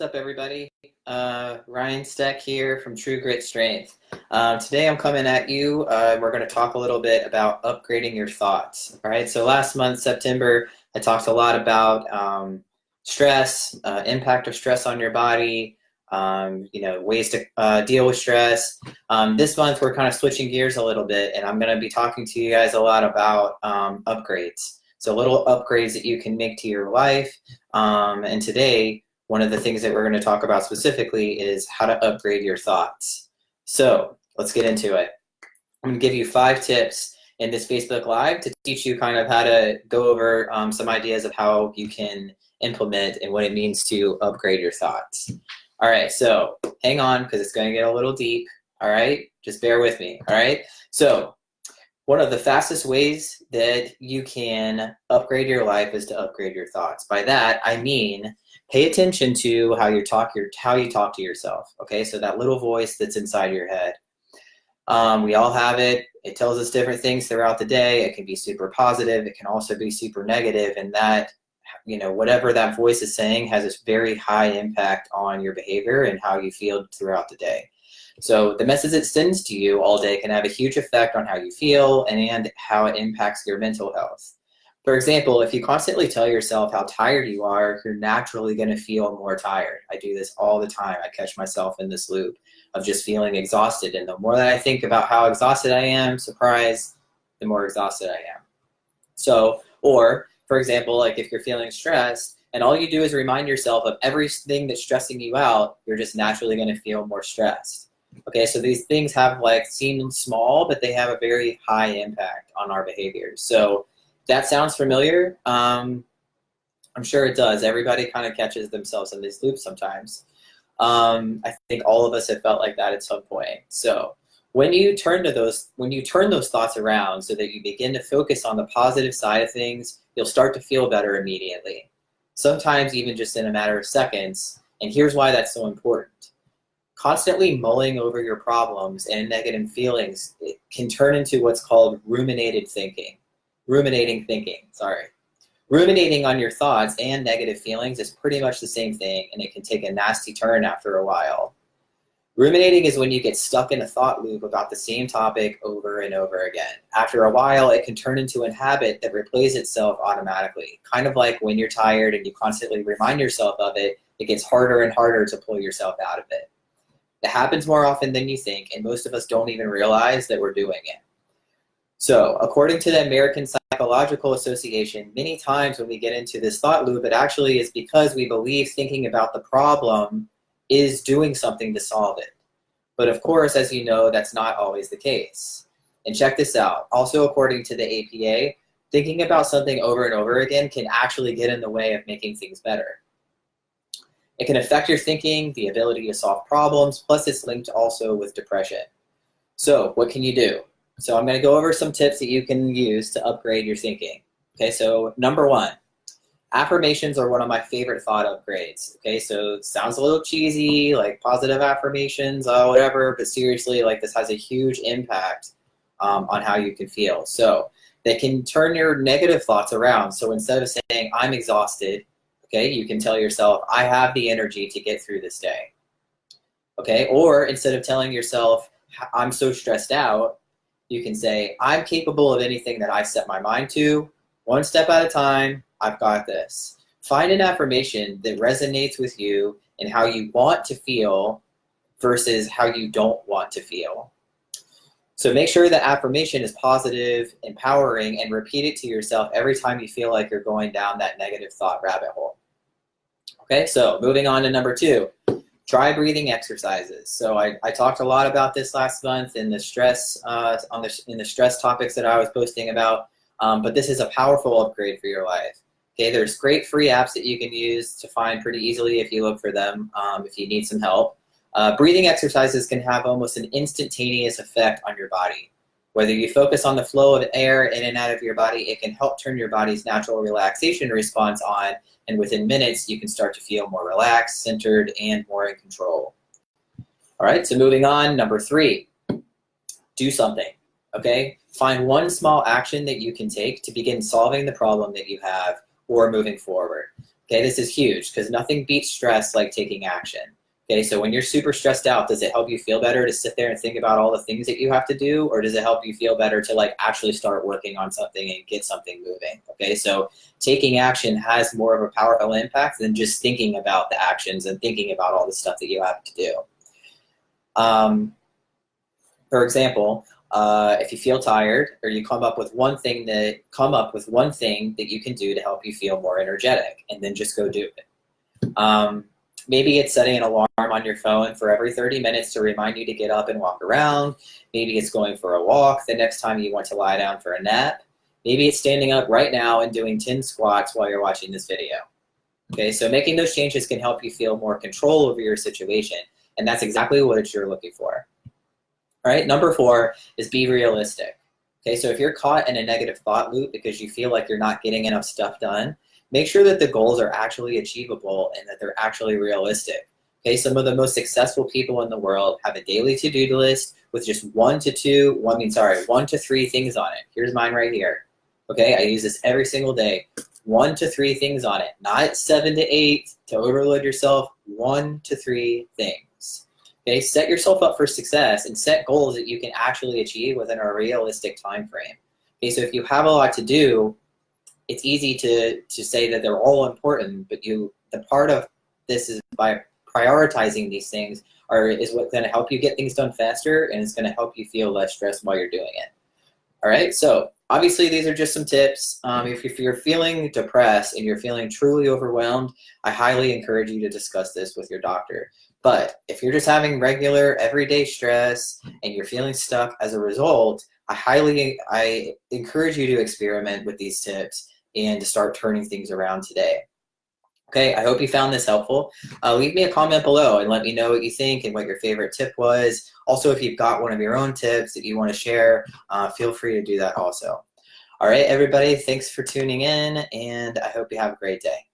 What's up, everybody? Ryan Steck here from True Grit Strength. Today I'm coming at you. We're going to talk a little bit about upgrading your thoughts. All right, so last month, September, I talked a lot about stress, impact of stress on your body, ways to deal with stress. This month, we're kind of switching gears a little bit, and I'm going to be talking to you guys a lot about upgrades. So little upgrades that you can make to your life. And today, one of the things that we're going to talk about specifically is how to upgrade your thoughts. So let's get into it. I'm going to give you 5 tips in this Facebook Live to teach you kind of how to go over some ideas of how you can implement and what it means to upgrade your thoughts. All right, so hang on because it's going to get a little deep. All right, just bear with me. All right, so one of the fastest ways that you can upgrade your life is to upgrade your thoughts. By that, I mean pay attention to how you talk to yourself. Okay, so that little voice that's inside your head. We all have it. It tells us different things throughout the day. It can be super positive. It can also be super negative, and that, whatever that voice is saying has this very high impact on your behavior and how you feel throughout the day. So the message it sends to you all day can have a huge effect on how you feel and how it impacts your mental health. For example, if you constantly tell yourself how tired you are, you're naturally going to feel more tired. I do this all the time. I catch myself in this loop of just feeling exhausted. And the more that I think about how exhausted I am, surprise, the more exhausted I am. So, or for example, like if you're feeling stressed and all you do is remind yourself of everything that's stressing you out, you're just naturally going to feel more stressed. Okay, so these things seem small, but they have a very high impact on our behaviors. So that sounds familiar. I'm sure it does. Everybody kind of catches themselves in these loops sometimes. I think all of us have felt like that at some point. So when you turn those thoughts around so that you begin to focus on the positive side of things, you'll start to feel better immediately. Sometimes even just in a matter of seconds. And here's why that's so important. Constantly mulling over your problems and negative feelings, it can turn into what's called ruminating thinking, sorry. Ruminating on your thoughts and negative feelings is pretty much the same thing, and it can take a nasty turn after a while. Ruminating is when you get stuck in a thought loop about the same topic over and over again. After a while, it can turn into a habit that replays itself automatically. Kind of like when you're tired and you constantly remind yourself of it, it gets harder and harder to pull yourself out of it. It happens more often than you think, and most of us don't even realize that we're doing it. So, according to the American Psychological Association, many times when we get into this thought loop, it actually is because we believe thinking about the problem is doing something to solve it. But of course, as you know, that's not always the case. And check this out. Also, according to the APA, thinking about something over and over again can actually get in the way of making things better. It can affect your thinking, the ability to solve problems, plus it's linked also with depression. So what can you do? So I'm going to go over some tips that you can use to upgrade your thinking. Okay, so number 1, affirmations are one of my favorite thought upgrades. Okay, so it sounds a little cheesy, like positive affirmations, whatever, but seriously, like this has a huge impact on how you can feel. So they can turn your negative thoughts around. So instead of saying, I'm exhausted, okay, you can tell yourself, I have the energy to get through this day. Okay, or instead of telling yourself, I'm so stressed out, you can say, I'm capable of anything that I set my mind to. One step at a time, I've got this. Find an affirmation that resonates with you and how you want to feel versus how you don't want to feel. So make sure the affirmation is positive, empowering, and repeat it to yourself every time you feel like you're going down that negative thought rabbit hole. Okay, so moving on to number 2. Try breathing exercises. So I talked a lot about this last month in the stress in the stress topics that I was posting about, but this is a powerful upgrade for your life. Okay, there's great free apps that you can use to find pretty easily if you look for them, if you need some help. Breathing exercises can have almost an instantaneous effect on your body. Whether you focus on the flow of air in and out of your body, it can help turn your body's natural relaxation response on, and within minutes, you can start to feel more relaxed, centered, and more in control. All right, so moving on, number 3, do something, okay? Find one small action that you can take to begin solving the problem that you have or moving forward. Okay, this is huge because nothing beats stress like taking action. Okay, so when you're super stressed out, does it help you feel better to sit there and think about all the things that you have to do, or does it help you feel better to like actually start working on something and get something moving? Okay, so taking action has more of a powerful impact than just thinking about the actions and thinking about all the stuff that you have to do. For example, if you feel tired, or you come up with one thing that you can do to help you feel more energetic, and then just go do it. Maybe it's setting an alarm on your phone for every 30 minutes to remind you to get up and walk around. Maybe it's going for a walk the next time you want to lie down for a nap. Maybe it's standing up right now and doing 10 squats while you're watching this video. Okay, so making those changes can help you feel more control over your situation, and that's exactly what you're looking for. All right, number 4 is be realistic. Okay, so if you're caught in a negative thought loop because you feel like you're not getting enough stuff done, make sure that the goals are actually achievable and that they're actually realistic. Okay, some of the most successful people in the world have a daily to-do list with just 1 to 3 things on it. Here's mine right here. Okay, I use this every single day. 1 to 3 things on it, not 7 to 8 to overload yourself. 1 to 3 things. Okay, set yourself up for success and set goals that you can actually achieve within a realistic time frame. Okay, so if you have a lot to do, it's easy to say that they're all important, but the part of this is by prioritizing these things is what's going to help you get things done faster, and it's going to help you feel less stressed while you're doing it. All right, so obviously these are just some tips. If you're feeling depressed and you're feeling truly overwhelmed, I highly encourage you to discuss this with your doctor. But if you're just having regular everyday stress and you're feeling stuck as a result, I encourage you to experiment with these tips and to start turning things around today. Okay, I hope you found this helpful. Leave me a comment below and let me know what you think and what your favorite tip was. Also, if you've got one of your own tips that you want to share, feel free to do that also. All right, everybody, thanks for tuning in, and I hope you have a great day.